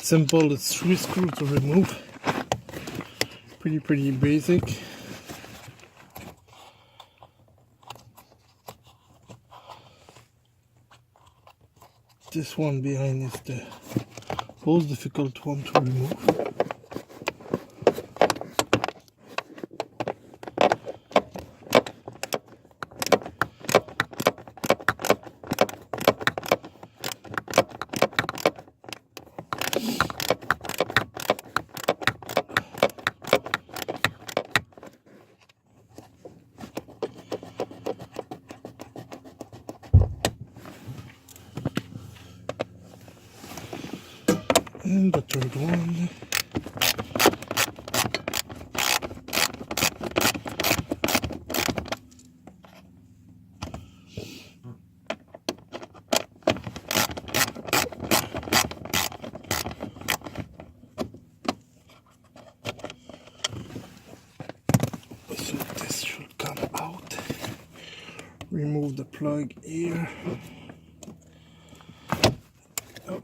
simple. It's 3 screws to remove. Pretty basic. This one behind is the most difficult one to remove. And the third one. So this should come out. Remove the plug here. Oh.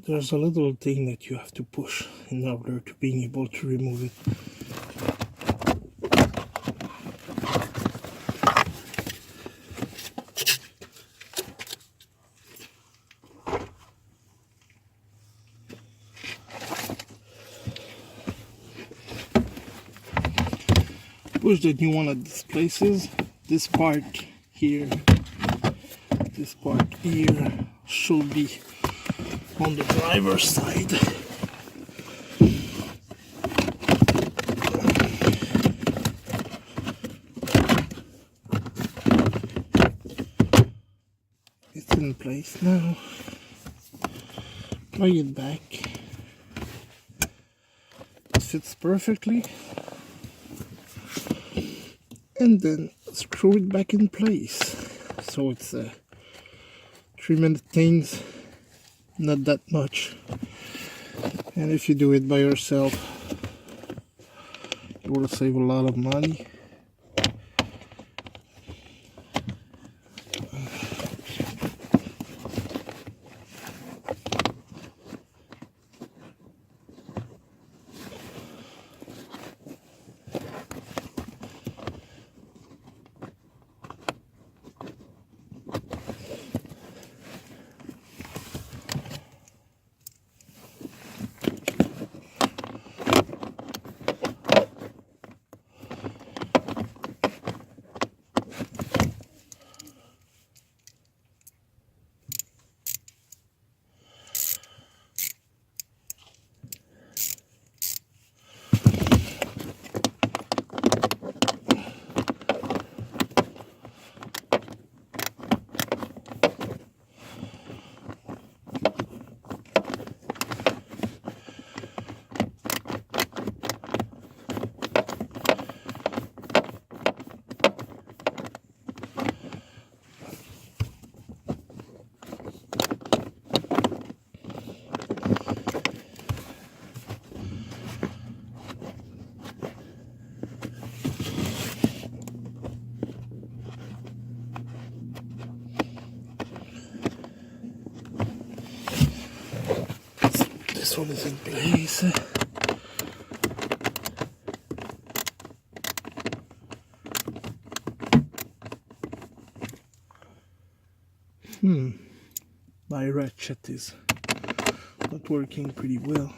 There's a little thing that you have to push in order to being able to remove it. Push the new one at these places. This part here should be on the driver's side. It's in place now. Plug it back. It fits perfectly. And then screw it back in place. So it's 3-minute things, not that much. And if you do it by yourself, you will save a lot of money. This one is in place. My ratchet is not working pretty well.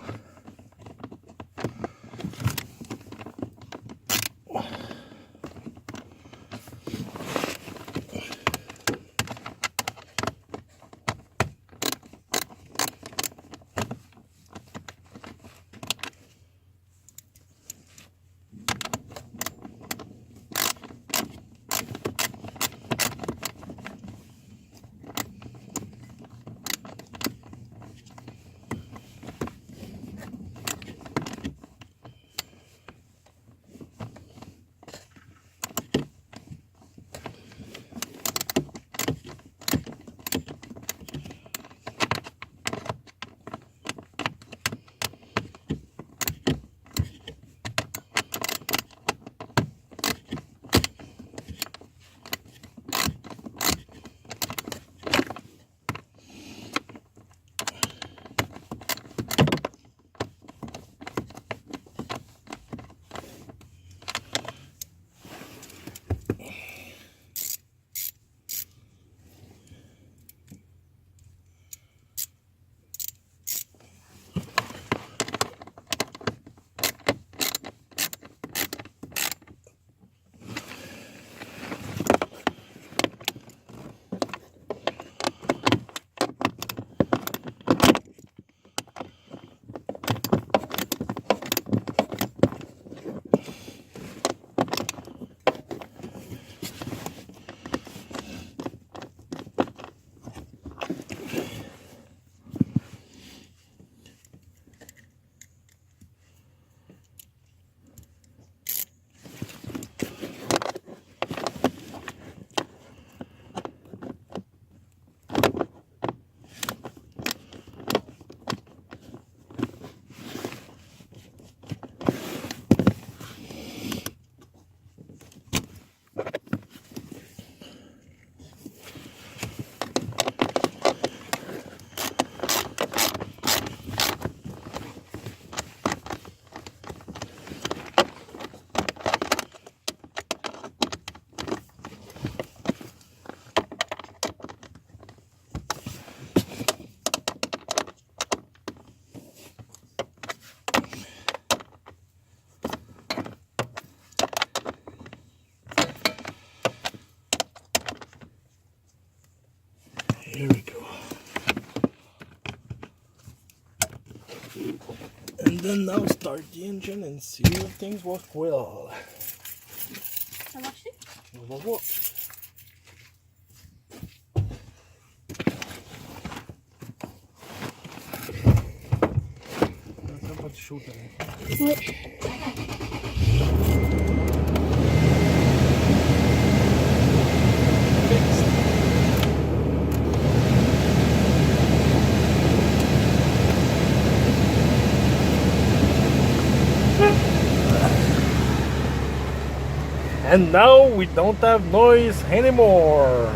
Here we go. And then now start the engine and see if things work well. Ça a marché? On va voir. C'est pas du chaud, Oui. And now we don't have noise anymore.